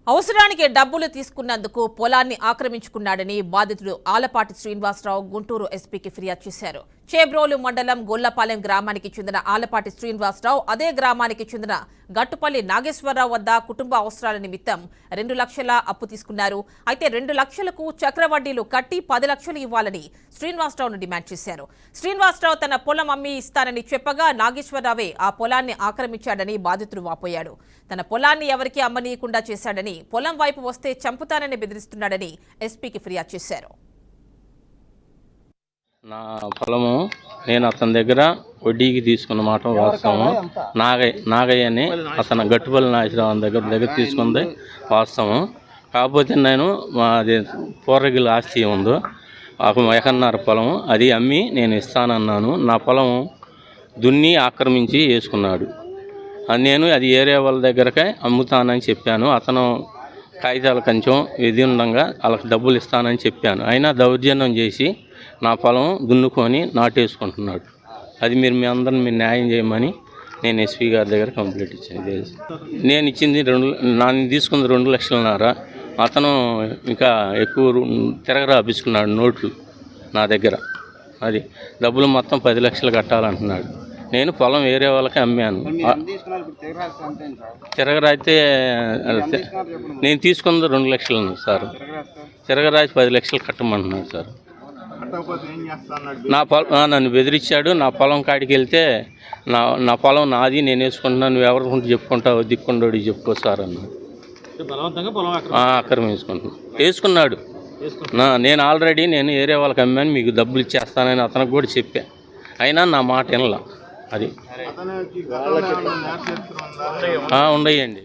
అవసరానికి డబ్బులు తీసుకున్నందుకు పొలాన్ని ఆక్రమించుకున్నాడని బాధితుడు ఆలపాటి శ్రీనివాసరావు గుంటూరు ఎస్పీకి ఫిర్యాదు చేశారు. చేబ్రోలు మండలం గొల్లపాలెం గ్రామానికి చెందిన ఆలపాటి శ్రీనివాసరావు అదే గ్రామానికి చెందిన గట్టుపల్లి నాగేశ్వరరావు వద్ద కుటుంబ అవసరాల నిమిత్తం 2 లక్షల అప్పు తీసుకున్నారు. అయితే 2 లక్షలకు చక్రవడ్డీలు కట్టి 10 లక్షలు ఇవ్వాలని శ్రీనివాసరావును డిమాండ్ చేశారు. శ్రీనివాసరావు తన పొలం అమ్మి ఇస్తానని చెప్పగా నాగేశ్వరరావే ఆ పొలాన్ని ఆక్రమించాడని బాధితుడు వాపోయాడు. తన పొలాన్ని ఎవరికీ అమ్మనీయకుండా చేశాడని, పొలం వైపు వస్తే చంపుతానని బెదిరిస్తున్నాడని ఎస్పీకి ఫిర్యాదు చేశారు. నా పొలము నేను అతని దగ్గర వడ్డీకి తీసుకున్న మాట వాస్తవం. నాగయ్య అని అతను గట్టుపల్లి నాగేశ్వరరావు దగ్గర తీసుకుంది వాస్తవం. కాకపోతే నేను మాది పూర్వగిల ఆస్తి ఉందో ఎకరన్నర పొలం అది అమ్మి నేను ఇస్తానన్నాను. నా పొలం దున్ని ఆక్రమించి వేసుకున్నాడు. నేను అది ఏరియా వాళ్ళ దగ్గరకే అమ్ముతానని చెప్పాను. అతను కాగితాలు కొంచెం ఇది ఉండగా వాళ్ళకి డబ్బులు ఇస్తానని చెప్పాను. అయినా దౌర్జన్యం చేసి నా పొలం దున్నుకొని నాటేసుకుంటున్నాడు. అది మీ అందరిని మీరు న్యాయం చేయమని నేను ఎస్పీ గారి దగ్గర కంప్లైంట్ ఇచ్చాను. నేను ఇచ్చింది నేను తీసుకుంది 2 లక్షలన్నర. అతను ఇంకా ఎక్కువ తిరగరాపించుకున్నాడు నోట్లు నా దగ్గర. అది డబ్బులు మొత్తం 10 లక్షలు కట్టాలంటున్నాడు. నేను పొలం వేరే వాళ్ళకి అమ్మాను. తిరగరాయితే నేను తీసుకుంది 2 లక్షలు సార్. తిరగరాయి 10 లక్షలు కట్టమంటున్నాడు సార్. నన్ను బెదిరించాడు. నా పొలం కాడికి వెళ్తే నా పొలం నాది, నేను వేసుకుంటున్నాను, నువ్వు ఎవరికి చెప్పుకుంటావు, దిక్కుండోడి చెప్పుకో సార్ అన్నాడు. ఆక్రమించుకుంటున్నాను వేసుకున్నాడు. నేను ఆల్రెడీ నేను ఏరియా వాళ్ళకి అమ్మాను, మీకు డబ్బులు ఇచ్చేస్తానని అతనికి కూడా చెప్పా. అయినా నా మాట వినలా. అది ఉండయండి.